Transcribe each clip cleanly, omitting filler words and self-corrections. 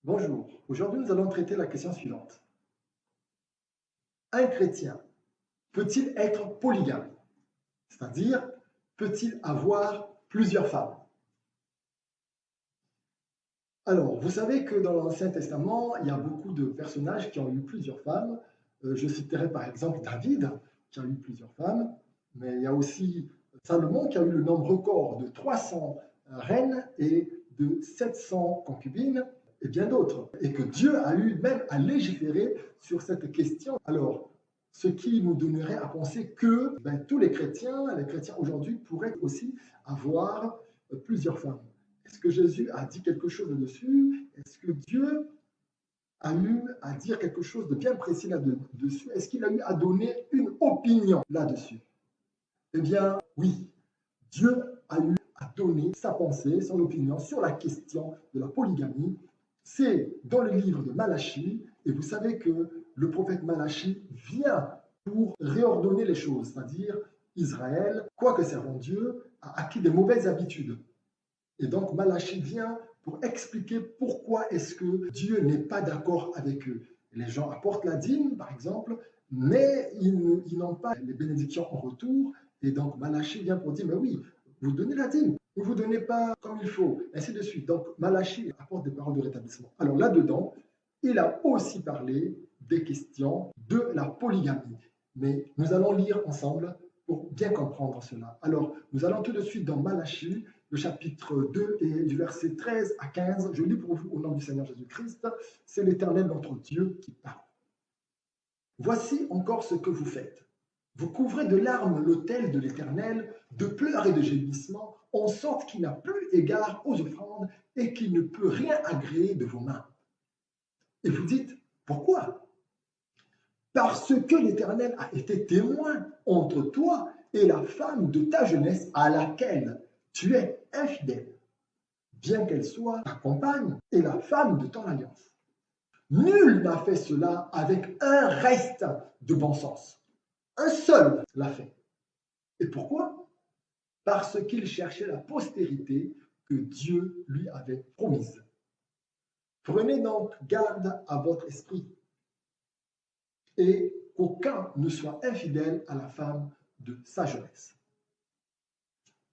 Bonjour, aujourd'hui nous allons traiter la question suivante. Un chrétien peut-il être polygame? C'est-à-dire, peut-il avoir plusieurs femmes? Alors, vous savez que dans l'Ancien Testament, il y a beaucoup de personnages qui ont eu plusieurs femmes. Je citerai par exemple David, qui a eu plusieurs femmes, mais il y a aussi Salomon qui a eu le nombre record de 300 reines et de 700 concubines, et bien d'autres. Et que Dieu a eu même à légiférer sur cette question. Alors, ce qui nous donnerait à penser que tous les chrétiens aujourd'hui pourraient aussi avoir plusieurs femmes. Est-ce que Jésus a dit quelque chose dessus? Est-ce que Dieu a eu à dire quelque chose de bien précis là-dessus? Est-ce qu'il a eu à donner une opinion là-dessus? Eh bien, oui, Dieu a eu à donner sa pensée, son opinion sur la question de la polygamie. C'est dans le livre de Malachie, et vous savez que le prophète Malachie vient pour réordonner les choses, c'est-à-dire Israël, quoique servant Dieu, a acquis des mauvaises habitudes. Et donc Malachie vient pour expliquer pourquoi est-ce que Dieu n'est pas d'accord avec eux. Les gens apportent la dîme, par exemple, mais ils n'ont pas les bénédictions en retour. Et donc Malachie vient pour dire, mais oui, vous donnez la dîme, vous ne vous donnez pas comme il faut, ainsi de suite. Donc Malachie apporte des paroles de rétablissement. Alors là-dedans, il a aussi parlé des questions de la polygamie. Mais nous allons lire ensemble pour bien comprendre cela. Alors, nous allons tout de suite dans Malachie, le chapitre 2 et du verset 13 à 15. Je lis pour vous au nom du Seigneur Jésus-Christ. C'est l'Éternel notre Dieu qui parle. Voici encore ce que vous faites. Vous couvrez de larmes l'autel de l'Éternel, de pleurs et de gémissements, en sorte qu'il n'a plus égard aux offrandes et qu'il ne peut rien agréer de vos mains. Et vous dites, pourquoi? Parce que l'Éternel a été témoin entre toi et la femme de ta jeunesse à laquelle tu es infidèle, bien qu'elle soit ta compagne et la femme de ton alliance. Nul n'a fait cela avec un reste de bon sens. Un seul l'a fait. Et pourquoi? Parce qu'il cherchait la postérité que Dieu lui avait promise. Prenez donc garde à votre esprit et qu'aucun ne soit infidèle à la femme de sa jeunesse.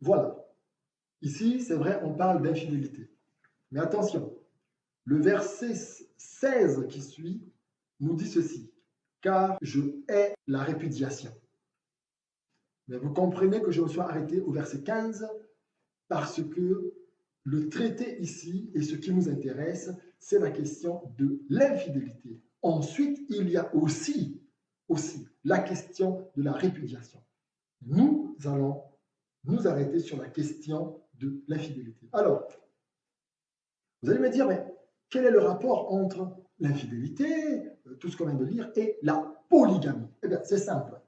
Voilà. Ici, c'est vrai, on parle d'infidélité. Mais attention, le verset 16 qui suit nous dit ceci, car je hais la répudiation. Mais vous comprenez que je me sois arrêté au verset 15 parce que le traité ici, et ce qui nous intéresse, c'est la question de l'infidélité. Ensuite, il y a aussi la question de la répudiation. Nous allons nous arrêter sur la question de l'infidélité. Alors, vous allez me dire, mais quel est le rapport entre l'infidélité, tout ce qu'on vient de lire, et la polygamie? Eh bien, c'est simple.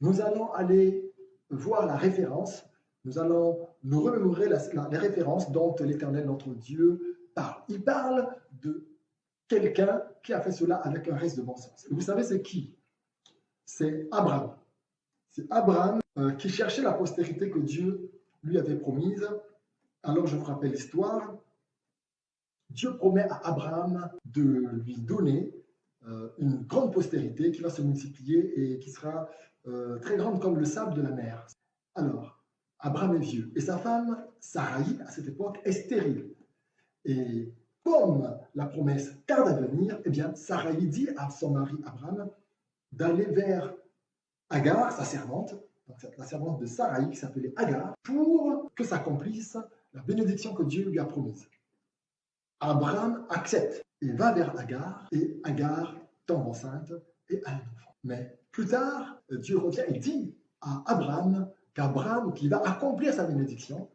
Nous allons aller voir la référence, nous allons nous remémorer les références dont l'Éternel, notre Dieu, parle. Il parle de quelqu'un qui a fait cela avec un reste de bon sens. Et vous savez, c'est qui? C'est Abraham. C'est Abraham qui cherchait la postérité que Dieu lui avait promise. Alors, je vous rappelle l'histoire. Dieu promet à Abraham de lui donner une grande postérité qui va se multiplier et qui sera très grande comme le sable de la mer. Alors, Abraham est vieux et sa femme, Sarai, à cette époque, est stérile. Et comme la promesse tarde à venir, eh bien, Sarai dit à son mari Abraham d'aller vers Agar, sa servante, donc la servante de Sarai qui s'appelait Agar, pour que s'accomplisse la bénédiction que Dieu lui a promise. Abraham accepte et va vers Agar, et Agar tombe enceinte et a un enfant. Mais plus tard, Dieu revient et dit à Abraham qu'Abraham, qui va accomplir sa bénédiction,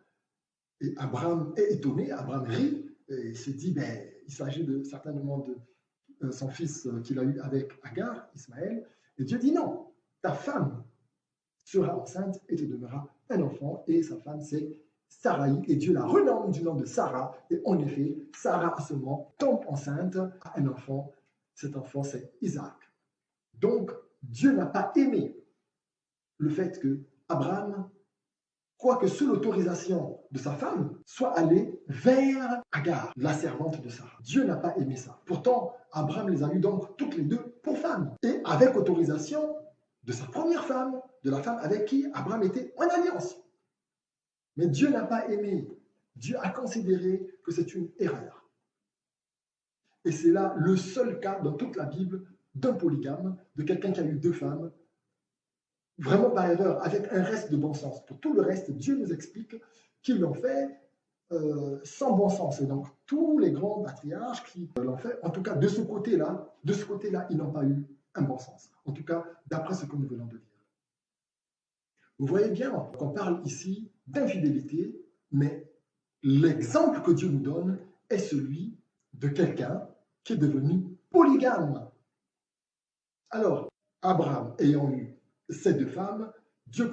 et Abraham est étonné, Abraham rit, et se dit, il s'agit certainement de son fils qu'il a eu avec Agar, Ismaël, et Dieu dit non, ta femme sera enceinte et te donnera un enfant, et sa femme c'est Sarai, et Dieu la renomme du nom de Sarah, et en effet, Sarah à ce moment tombe enceinte à un enfant, cet enfant c'est Isaac. Donc, Dieu n'a pas aimé le fait que Abraham quoique sous l'autorisation de sa femme, soit allé vers Agar, la servante de Sarah. Dieu n'a pas aimé ça. Pourtant, Abraham les a eues donc toutes les deux pour femmes, et avec autorisation de sa première femme, de la femme avec qui Abraham était en alliance. Mais Dieu n'a pas aimé. Dieu a considéré que c'est une erreur. Et c'est là le seul cas dans toute la Bible d'un polygame, de quelqu'un qui a eu deux femmes, vraiment par erreur, avec un reste de bon sens. Pour tout le reste, Dieu nous explique qu'ils l'ont fait sans bon sens. Et donc, tous les grands patriarches qui l'ont fait, en tout cas de ce côté-là, ils n'ont pas eu un bon sens. En tout cas, d'après ce que nous venons de lire. Vous voyez bien qu'on parle ici d'infidélité, mais l'exemple que Dieu nous donne est celui de quelqu'un qui est devenu polygame. Alors, Abraham ayant eu ces deux femmes, Dieu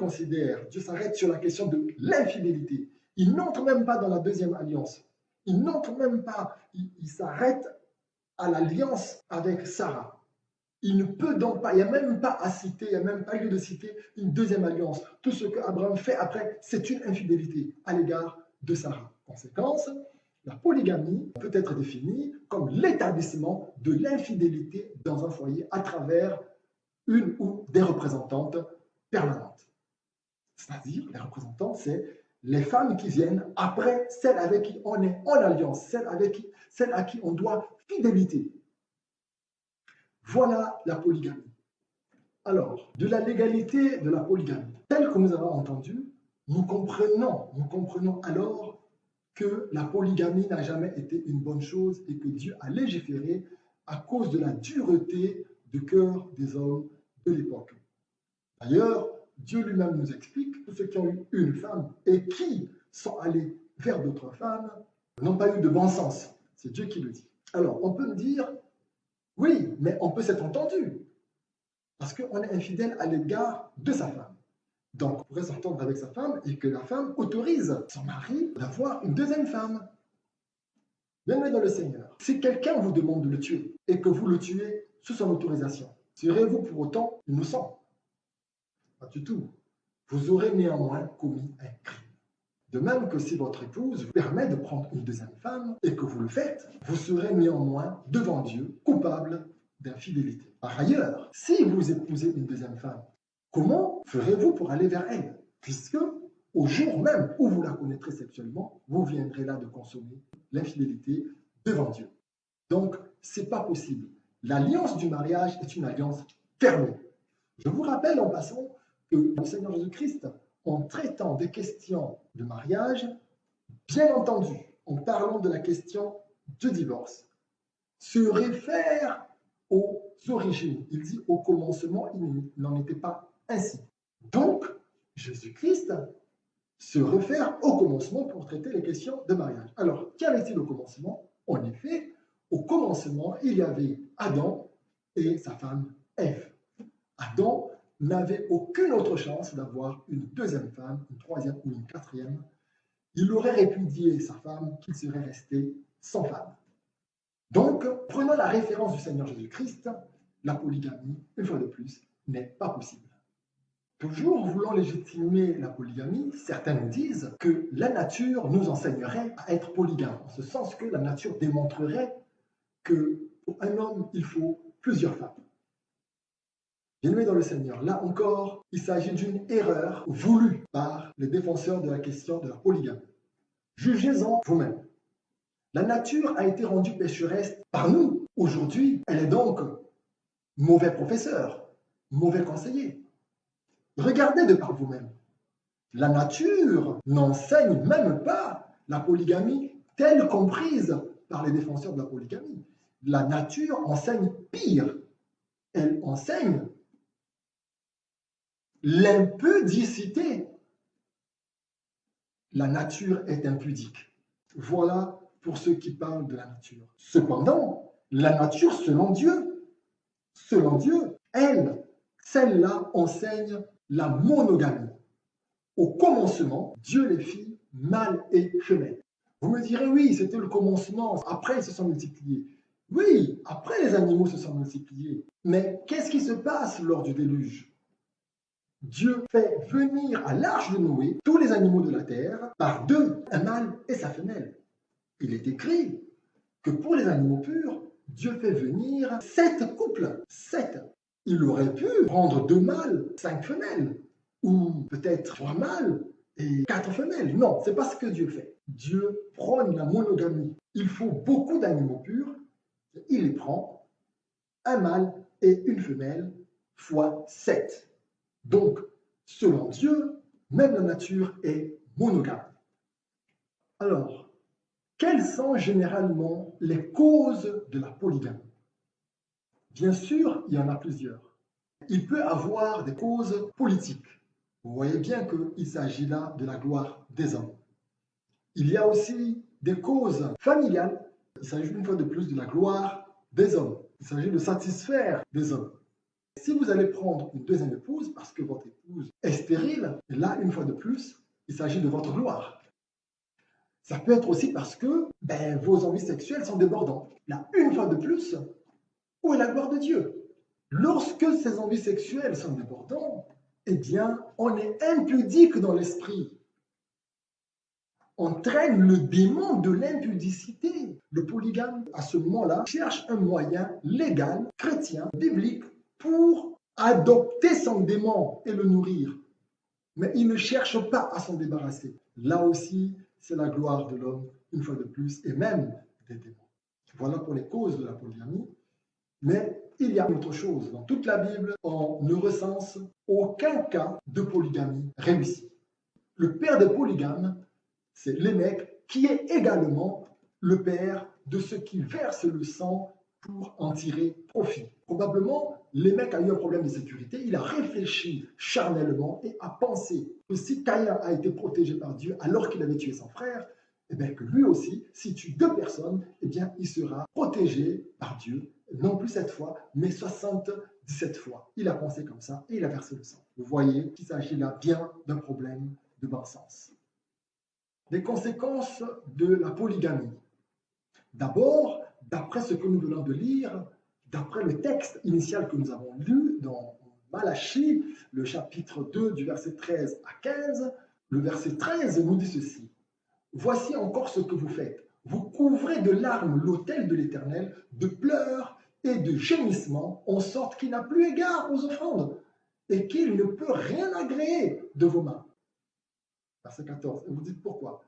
s'arrête sur la question de l'infidélité. Il n'entre même pas dans la deuxième alliance. Il n'entre même pas, il s'arrête à l'alliance avec Sarah. Il ne peut donc pas, il n'y a même pas à citer, il n'y a même pas lieu de citer une deuxième alliance. Tout ce qu'Abraham fait après, c'est une infidélité à l'égard de Sarah. Conséquence, la polygamie peut être définie comme l'établissement de l'infidélité dans un foyer à travers une ou des représentantes permanentes. C'est-à-dire, les représentants, c'est les femmes qui viennent après celles avec qui on est en alliance, celles à qui on doit fidélité. Voilà la polygamie. Alors, de la légalité de la polygamie, telle que nous avons entendu, nous comprenons alors que la polygamie n'a jamais été une bonne chose et que Dieu a légiféré à cause de la dureté de cœur des hommes de l'époque. D'ailleurs, Dieu lui-même nous explique que ceux qui ont eu une femme et qui sont allés vers d'autres femmes n'ont pas eu de bon sens. C'est Dieu qui le dit. Alors, on peut me dire, oui, mais on peut s'être entendu, parce qu'on est infidèle à l'égard de sa femme. Donc, on pourrait s'entendre avec sa femme et que la femme autorise son mari d'avoir une deuxième femme. Bienvenue dans le Seigneur. Si quelqu'un vous demande de le tuer et que vous le tuez sous son autorisation, serez-vous pour autant innocent? Pas du tout. Vous aurez néanmoins commis un crime. De même que si votre épouse vous permet de prendre une deuxième femme et que vous le faites, vous serez néanmoins devant Dieu coupable d'infidélité. Par ailleurs, si vous épousez une deuxième femme, comment ferez-vous pour aller vers elle? Puisque au jour même où vous la connaîtrez sexuellement, vous viendrez là de consommer l'infidélité devant Dieu. Donc, ce n'est pas possible. L'alliance du mariage est une alliance fermée. Je vous rappelle en passant que le Seigneur Jésus-Christ, en traitant des questions de mariage, bien entendu, en parlant de la question du divorce, se réfère aux origines. Il dit au commencement, il n'en était pas ainsi. Donc, Jésus-Christ se réfère au commencement pour traiter les questions de mariage. Alors, qu'avait-il au commencement? En effet, au commencement, il y avait Adam et sa femme Ève. Adam n'avait aucune autre chance d'avoir une deuxième femme, une troisième ou une quatrième. Il aurait répudié sa femme qu'il serait resté sans femme. Donc, prenant la référence du Seigneur Jésus-Christ, la polygamie, une fois de plus, n'est pas possible. Toujours voulant légitimer la polygamie, certains nous disent que la nature nous enseignerait à être polygame, en ce sens que la nature démontrerait que pour un homme, il faut plusieurs femmes. Bien-aimés dans le Seigneur, là encore, il s'agit d'une erreur voulue par les défenseurs de la question de la polygamie. Jugez-en vous-même. La nature a été rendue pécheresse par nous. Aujourd'hui, elle est donc mauvais professeur, mauvais conseiller. Regardez de par vous-même. La nature n'enseigne même pas la polygamie telle comprise par les défenseurs de la polygamie. La nature enseigne pire. Elle enseigne l'impudicité. La nature est impudique. Voilà pour ceux qui parlent de la nature. Cependant, la nature, selon Dieu, elle, celle-là, enseigne la monogamie. Au commencement, Dieu les fit mâle et femelle. Vous me direz, oui, c'était le commencement, après ils se sont multipliés. Oui, après les animaux se sont multipliés. Mais qu'est-ce qui se passe lors du déluge? Dieu fait venir à l'arche de Noé tous les animaux de la terre par deux, un mâle et sa femelle. Il est écrit que pour les animaux purs, Dieu fait venir 7 couples. 7. Il aurait pu prendre 2 mâles, 5 femelles, ou peut-être 3 mâles et 4 femelles. Non, c'est pas ce que Dieu fait. Dieu prône la monogamie. Il faut beaucoup d'animaux purs. Il les prend, un mâle et une femelle, fois 7. Donc, selon Dieu, même la nature est monogame. Alors, quelles sont généralement les causes de la polygamie? Bien sûr, il y en a plusieurs. Il peut avoir des causes politiques. Vous voyez bien qu'il s'agit là de la gloire des hommes. Il y a aussi des causes familiales. Il s'agit une fois de plus de la gloire des hommes. Il s'agit de satisfaire des hommes. Si vous allez prendre une deuxième épouse parce que votre épouse est stérile, là, une fois de plus, il s'agit de votre gloire. Ça peut être aussi parce que vos envies sexuelles sont débordantes. Là, une fois de plus, où est la gloire de Dieu? Lorsque ces envies sexuelles sont débordantes, eh bien, on est impudique dans l'esprit. On traîne le démon de l'impudicité. Le polygame, à ce moment-là, cherche un moyen légal, chrétien, biblique, pour adopter son démon et le nourrir. Mais il ne cherche pas à s'en débarrasser. Là aussi, c'est la gloire de l'homme, une fois de plus, et même des démons. Voilà pour les causes de la polygamie. Mais il y a autre chose. Dans toute la Bible, on ne recense aucun cas de polygamie réussi. Le père des polygames, c'est Lémec, qui est également le père de ceux qui versent le sang pour en tirer profit. Probablement, Lémec a eu un problème de sécurité. Il a réfléchi charnellement et a pensé que si Caïn a été protégé par Dieu alors qu'il avait tué son frère, eh bien que lui aussi, s'il tue 2 personnes, eh bien il sera protégé par Dieu, non plus 7 fois, mais 77 fois. Il a pensé comme ça et il a versé le sang. Vous voyez qu'il s'agit là bien d'un problème de bon sens. Les conséquences de la polygamie. D'abord, d'après ce que nous venons de lire, d'après le texte initial que nous avons lu dans Malachie, le chapitre 2 du verset 13 à 15, le verset 13 nous dit ceci. Voici encore ce que vous faites. Vous couvrez de larmes l'autel de l'Éternel, de pleurs et de gémissements, en sorte qu'il n'a plus égard aux offrandes et qu'il ne peut rien agréer de vos mains. Verset 14. Et vous dites pourquoi?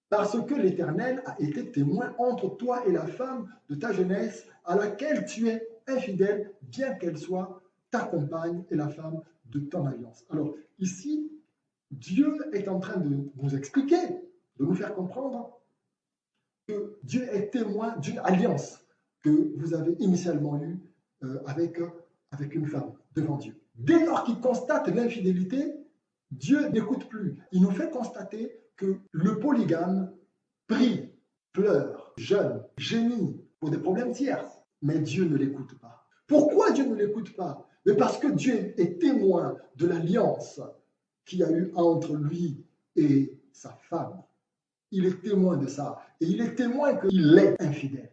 Parce que l'Éternel a été témoin entre toi et la femme de ta jeunesse, à laquelle tu es infidèle, bien qu'elle soit ta compagne et la femme de ton alliance. Alors ici, Dieu est en train de nous expliquer, de nous faire comprendre que Dieu est témoin d'une alliance que vous avez initialement eue avec une femme devant Dieu. Dès lors qu'il constate l'infidélité, Dieu n'écoute plus. Il nous fait constater que le polygame prie, pleure, jeûne, gémit pour des problèmes tierces, mais Dieu ne l'écoute pas. Pourquoi Dieu ne l'écoute pas? Mais parce que Dieu est témoin de l'alliance qu'il y a eu entre lui et sa femme. Il est témoin de ça. Et il est témoin qu'il est infidèle.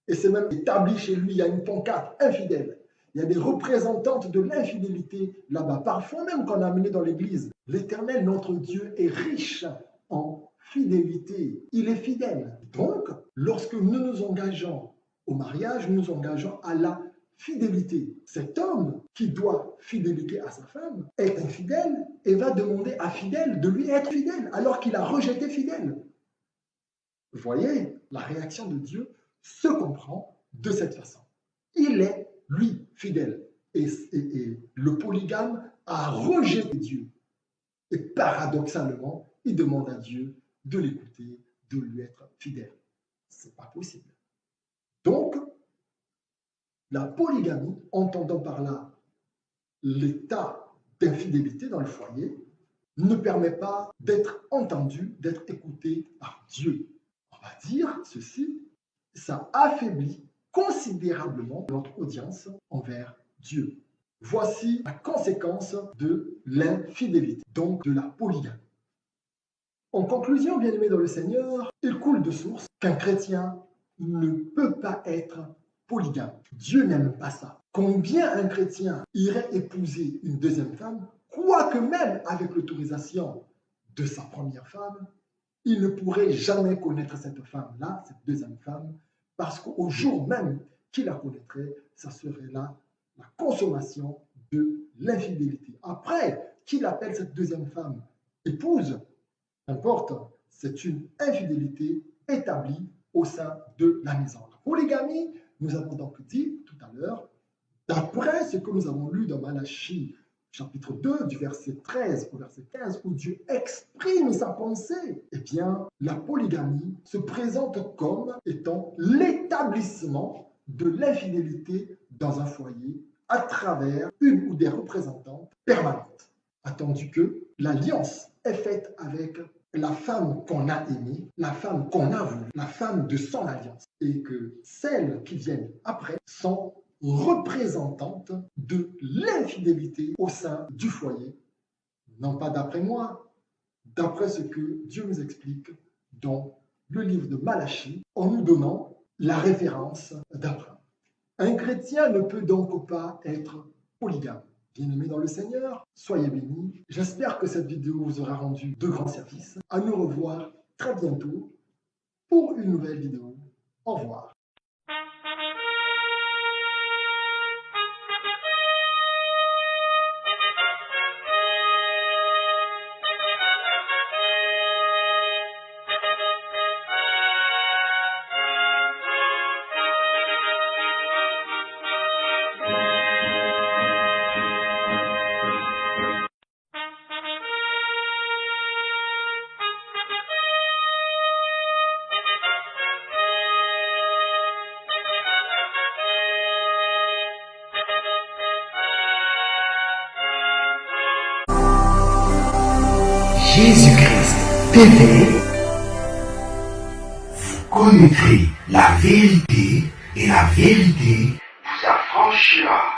Et c'est même établi chez lui, il y a une pancarte infidèle. Il y a des représentantes de l'infidélité là-bas. Parfois même qu'on a amené dans l'église. L'Éternel, notre Dieu, est riche en fidélité. Il est fidèle. Donc, lorsque nous nous engageons au mariage, nous nous engageons à la fidélité. Cet homme qui doit fidélité à sa femme est infidèle et va demander à fidèle de lui être fidèle alors qu'il a rejeté fidèle. Vous voyez, la réaction de Dieu se comprend de cette façon. Il est, lui, fidèle. Et le polygame a rejeté Dieu. Et paradoxalement, il demande à Dieu de l'écouter, de lui être fidèle. Ce n'est pas possible. Donc, la polygamie, entendant par là l'état d'infidélité dans le foyer, ne permet pas d'être entendu, d'être écouté par Dieu. On va dire ceci, ça affaiblit considérablement notre audience envers Dieu. Voici la conséquence de l'infidélité, donc de la polygamie. En conclusion, bien-aimés dans le Seigneur, il coule de source qu'un chrétien ne peut pas être polygame. Dieu n'aime pas ça. Combien un chrétien irait épouser une deuxième femme? quoique même avec l'autorisation de sa première femme, il ne pourrait jamais connaître cette femme-là, cette deuxième femme, parce qu'au jour même qu'il la connaîtrait, ça serait là la consommation de l'infidélité. Après qu'il appelle cette deuxième femme épouse, n'importe, c'est une infidélité établie au sein de la maison. La polygamie, nous avons donc dit tout à l'heure, d'après ce que nous avons lu dans Malachie, chapitre 2, du verset 13 au verset 15, où Dieu exprime sa pensée, eh bien, la polygamie se présente comme étant l'établissement de l'infidélité dans un foyer à travers une ou des représentantes permanentes. Attendu que l'alliance est faite avec la femme qu'on a aimée, la femme qu'on a voulu, la femme de son alliance, et que celles qui viennent après sont représentantes de l'infidélité au sein du foyer, non pas d'après moi, d'après ce que Dieu nous explique dans le livre de Malachie, en nous donnant la référence d'Abraham. Un chrétien ne peut donc pas être polygame. Bien-aimés dans le Seigneur, soyez bénis. J'espère que cette vidéo vous aura rendu de grands services. À nous revoir très bientôt pour une nouvelle vidéo. Au revoir. Jésus-Christ TV, vous connaîtrez la vérité et la vérité vous affranchira.